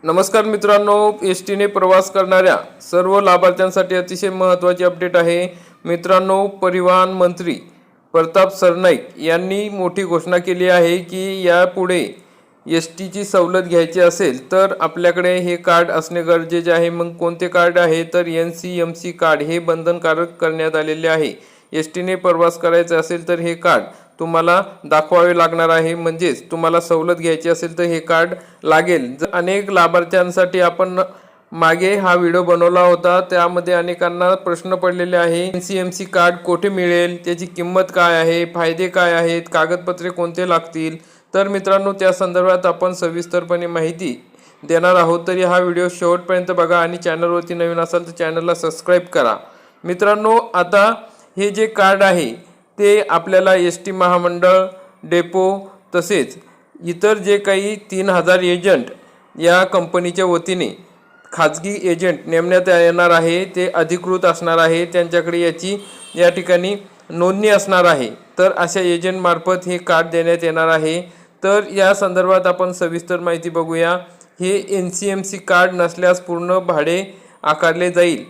नमस्कार मित्रांनो, एस टीने प्रवास करणाऱ्या सर्व लाभार्थ्यांसाठी अतिशय महत्त्वाची अपडेट आहे। मित्रांनो, परिवहन मंत्री प्रताप सरनाईक यांनी मोठी घोषणा केली आहे की यापुढे एस टीची सवलत घ्यायची असेल तर आपल्याकडे हे कार्ड असणे गरजेचे आहे। मग कोणते कार्ड आहे तर NCMC कार्ड हे बंधनकारक करण्यात आलेले आहे। एस टीने प्रवास करायचा असेल तर हे कार्ड तुम्हाला दाखवावे लागणार आहे। म्हणजेच तुम्हाला सवलत घ्यायची असेल तर हे कार्ड लागेल। अनेक लाभार्थ्यांसाठी आपण मागे हा व्हिडिओ बनवला होता, त्यामध्ये अनेकांना प्रश्न पडलेले आहे NCMC कार्ड कुठे मिळेल, त्याची किंमत काय आहे, फायदे काय आहेत, कागदपत्रे कोणते लागतील। तर मित्रांनो, त्या संदर्भात आपण सविस्तरपणे माहिती देणार आहोत। तरी हा व्हिडिओ शेवटपर्यंत बघा आणि चॅनलवरती नवीन असाल तर चॅनलला सबस्क्राईब करा। मित्रांनो, आता हे जे कार्ड आहे ते आपल्याला एस टी महामंडळ, डेपो तसेच इतर जे काही 3000 एजंट या कंपनीच्या वतीने खाजगी एजंट नेमण्यात येणार आहे, ते अधिकृत असणार आहे, त्यांच्याकडे याची या ठिकाणी नोंदणी असणार आहे। तर अशा एजंटमार्फत हे कार्ड देण्यात येणार आहे। तर या संदर्भात आपण सविस्तर माहिती बघूया। हे NCMC कार्ड नसल्यास पूर्ण भाडे आकारले जाईल।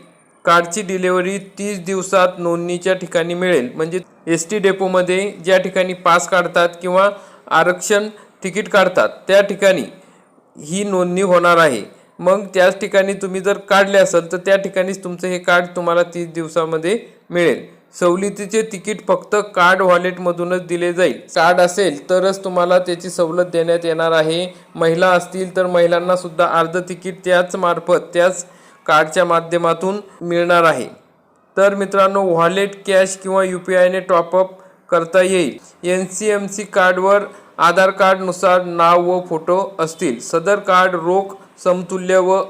कार्डची डिलिव्हरी 30 दिवसात नोंदणीच्या ठिकाणी मिळेल। म्हणजे एस टी डेपोमध्ये ज्या ठिकाणी पास काढतात किंवा आरक्षण तिकीट काढतात त्या ठिकाणी ही नोंदणी होणार आहे। मग त्याच ठिकाणी तुम्ही जर काढले असेल तर त्या ठिकाणीच तुमचं हे कार्ड तुम्हाला 30 दिवसामध्ये मिळेल। सवलतीचे तिकीट फक्त कार्ड वॉलेटमधूनच दिले जाईल। कार्ड असेल तरच तुम्हाला त्याची सवलत देण्यात येणार आहे। महिला असतील तर महिलांना सुद्धा अर्ध तिकीट त्याच मार्फत त्याच कार्डच्या माध्यमातून मिळणार आहे। तर मित्रांनो, वॉलेट, कॅश किंवा UPIने टॉपअप करता येईल। NCMC कार्डवर आधार कार्डनुसार नाव व फोटो असतील। सदर कार्ड रोख समतुल्य व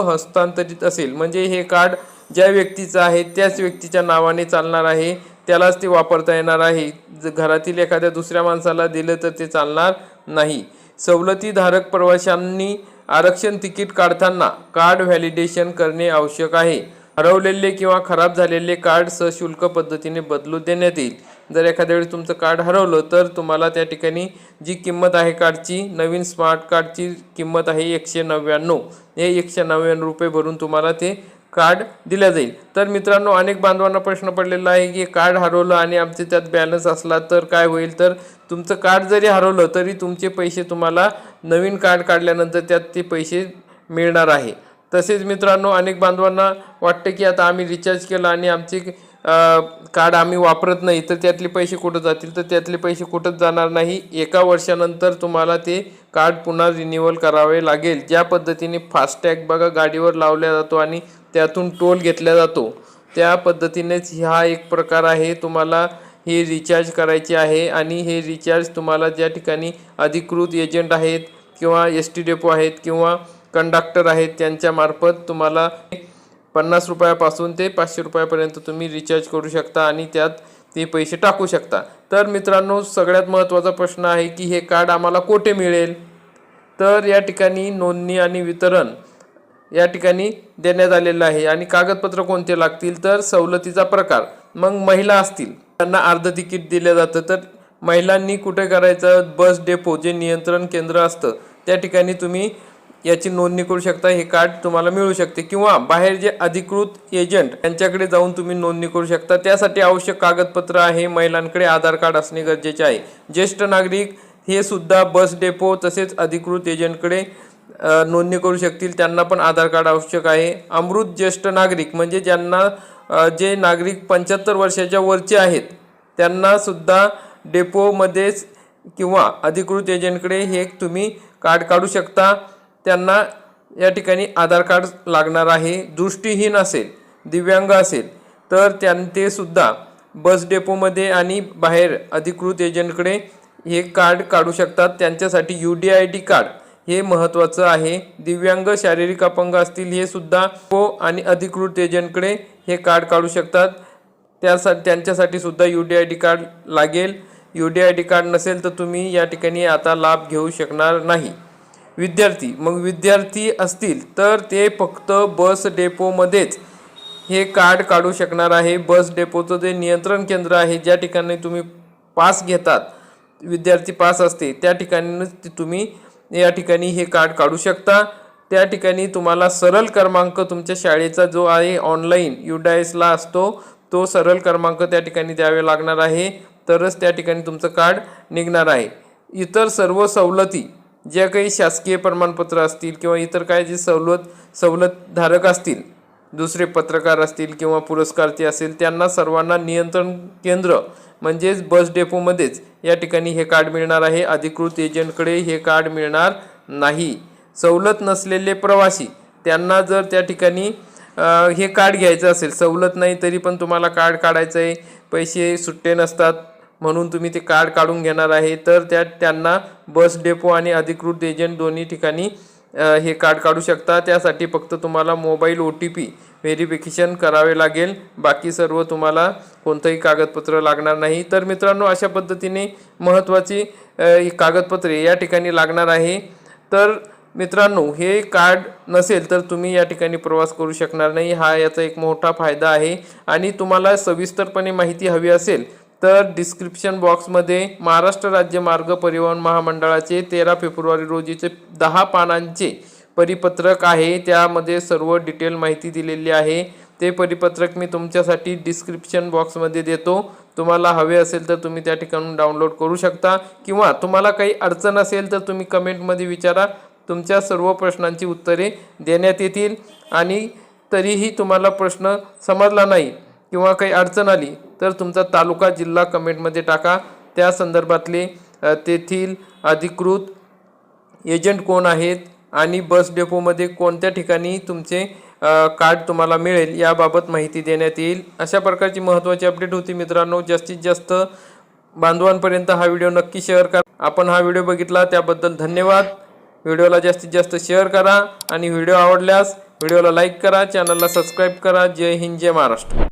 हस्तांतरित असेल। म्हणजे हे कार्ड ज्या व्यक्तीचं आहे त्याच व्यक्तीच्या नावाने चालणार आहे, त्यालाच ते वापरता येणार आहे। घरातील एखाद्या दुसऱ्या माणसाला दिलं तर ते चालणार नाही। सवलतीधारक प्रवाशांनी आरक्षण तिकीट काढताना कार्ड व्हॅलिडेशन करणे आवश्यक आहे। हरवलेले किंवा खराब झालेले कार्ड सशुल्क पद्धतीने बदलून देण्यात येईल। जर एखाद्या वेळेस तुमचं कार्ड हरवलं तर तुम्हाला त्या ठिकाणी जी किंमत आहे कार्डची, नवीन स्मार्ट कार्डची किंमत आहे 199, हे 199 रुपये भरून तुम्हाला ते कार्ड दिल्या जाईल। तर मित्रांनो, अनेक बांधवांना प्रश्न पडलेला आहे की कार्ड हरवलं आणि आमचे त्यात बॅलन्स असला तर काय होईल। तर तुमचं कार्ड जरी हरवलं तरी तुमचे पैसे तुम्हाला नवीन कार्ड काढल्यानंतर त्यात ते पैसे मिळणार आहे। तसेच मित्रांनो, अनेक बांधवांना वाटते की आता आम्ही रिचार्ज केला आणि आमचे कार्ड आम्ही वापरत नाही तर त्यातले पैसे कुठं जातील। तर त्यातले पैसे कुठंच जाणार नाही। 1 वर्षानंतर तुम्हाला ते कार्ड पुन्हा रिन्युअल करावे लागेल। ज्या पद्धतीने फास्टॅग बघा गाडीवर लावला जातो आणि त्यातून टोल घेतला जातो, त्या पद्धतीनेच हा एक प्रकार आहे। तुम्हाला हे रिचार्ज करायचे आहे आणि हे रिचार्ज तुम्हाला ज्या ठिकाणी अधिकृत एजंट आहेत किंवा ST डेपो आहेत किंवा कंडक्टर आहेत त्यांच्या मार्फत तुम्हाला 50 रुपयापासून ते 500 रुपयापर्यंत तुम्ही रिचार्ज करू शकता आणि त्यात ते पैसे टाकू शकता। तर मित्रांनो, सगळ्यात महत्त्वाचा प्रश्न आहे की हे कार्ड आम्हाला कुठे मिळेल। तर या ठिकाणी नोंदणी आणि वितरण या ठिकाणी देण्यात आलेलं आहे। आणि कागदपत्र कोणते लागतील तर सवलतीचा प्रकार, मग महिला असतील त्यांना अर्ध तिकीट दिलं जातं। तर महिलांनी कुठे करायचं, बस डेपो जे नियंत्रण केंद्र असतं त्या ठिकाणी तुम्ही याची नोंदणी करू शकता। हे कार्ड तुम्हाला मिळू शकते किंवा बाहेर जे अधिकृत एजंट यांच्याकडे जाऊन तुम्ही नोंदणी करू शकता। त्यासाठी आवश्यक कागदपत्र आहे, महिलांकडे आधार कार्ड असणे गरजेचे आहे। ज्येष्ठ नागरिक हे सुद्धा बस डेपो तसेच अधिकृत एजंटकडे नोंदणी करू शकतील, त्यांना पण आधार कार्ड आवश्यक आहे। अमृत ज्येष्ठ नागरिक म्हणजे ज्यांना जे नागरिक 75 वर्षाच्या वरचे आहेत त्यांना सुद्धा डेपोमध्येच किंवा अधिकृत एजंटकडे हे तुम्ही कार्ड काढू शकता। त्यांना या ठिकाणी आधार कार्ड लागणार आहे। दृष्टीहीन असेल, दिव्यांग असेल तर ते सुद्धा बस डेपोमध्ये आणि बाहेर अधिकृत एजंटकडे हे कार्ड काढू शकतात। त्यांच्यासाठी UDID कार्ड हे महत्त्वाचं आहे। दिव्यांग, शारीरिक अपंग असतील हे सुद्धा आणि अधिकृत एजंटकडे हे कार्ड काढू शकतात। त्यांच्यासाठी सुद्धा UDID कार्ड लागेल। UDID कार्ड नसेल तर तुम्ही या ठिकाणी आता लाभ घेऊ शकणार नाही। विद्यार्थी, मग विद्यार्थी असतील तर ते फक्त बस डेपोमध्येच हे कार्ड काढू शकणार आहे। बस डेपोचं जे नियंत्रण केंद्र आहे, ज्या ठिकाणी तुम्ही पास घेतात, विद्यार्थी पास असते त्या ठिकाणीच तुम्ही या ठिकाणी हे कार्ड काढू शकता। त्या ठिकाणी तुम्हाला सरळ क्रमांक तुमच्या शाळेचा जो आहे ऑनलाईन UDISला असतो तो सरळ क्रमांक त्या ठिकाणी द्यावे लागणार आहे, तरच त्या ठिकाणी तुमचं कार्ड निघणार आहे. इतर सर्व सवलती ज्या काही शासकीय प्रमाणपत्र असतील किंवा इतर काय जे सवलतधारक असतील, दुसरे पत्रकार असतील किंवा पुरस्कारचे असेल, त्यांना सर्वांना नियंत्रण केंद्र म्हणजेच बस डेपोमध्येच या ठिकाणी हे कार्ड मिळणार आहे. अधिकृत एजंटकडे हे कार्ड मिळणार नाही. सवलत नसलेले प्रवासी त्यांना जर त्या ठिकाणी हे कार्ड घ्यायचं असेल, सवलत नाही तरी पण तुम्हाला कार्ड काढायचं आहे, पैसे सुट्टे नसतात म्हणून तुम्ही ते कार्ड काढून घेणार आहे, तर त्यांना बस डेपो आणि अधिकृत एजंट दोन्ही ठिकाणी हे कार्ड काढू शकता. त्यासाठी फक्त तुम्हाला मोबाईल OTP व्हेरिफिकेशन करावे लागेल. बाकी सर्व तुम्हाला कोणतंही कागदपत्र लागणार नाही. तर मित्रांनो, अशा पद्धतीने महत्त्वाची कागदपत्रे या ठिकाणी लागणार आहे. तर मित्रांनो, हे कार्ड नसेल तर तुम्ही या ठिकाणी प्रवास करू शकणार नाही. हा याचा एक मोठा फायदा आहे. आणि तुम्हाला सविस्तरपणे माहिती हवी असेल तर डिस्क्रिप्शन बॉक्समध्ये महाराष्ट्र राज्य मार्ग परिवहन महामंडळाचे 13 फेब्रुवारी रोजीचे 10 पानांचे परिपत्रक आहे. त्यामध्ये सर्व डिटेल माहिती दिलेली आहे. ते परिपत्रक मी तुमच्यासाठी डिस्क्रिप्शन बॉक्समध्ये देतो. तुम्हाला हवे असेल तर तुम्ही त्या ठिकाणून डाउनलोड करू शकता, किंवा तुम्हाला काही अडचण असेल तर तुम्ही कमेंटमध्ये विचारा. तुमच्या सर्व प्रश्नांची उत्तरे देण्यात येतील. आणि तरीही तुम्हाला प्रश्न समजला नाही किंवा काही अडचण आली तर तुमचा तालुका जिल्हा कमेंटमध्ये टाका. त्या संदर्भातले तेथील अधिकृत एजंट कोण आहेत आणि बस डेपोमध्ये कोणत्या ठिकाणी तुमचे कार्ड तुम्हाला मिळेल याबाबत माहिती देण्यात येईल. अशा प्रकारची महत्त्वाची अपडेट होती मित्रांनो. जास्तीत जास्त बांधवांपर्यंत हा व्हिडिओ नक्की शेअर करा. आपण हा व्हिडिओ बघितला त्याबद्दल धन्यवाद. व्हिडिओला जास्तीत जास्त शेअर करा आणि व्हिडिओ आवडल्यास व्हिडिओला लाईक करा, चॅनलला सबस्क्राईब करा. जय हिंद, जय महाराष्ट्र.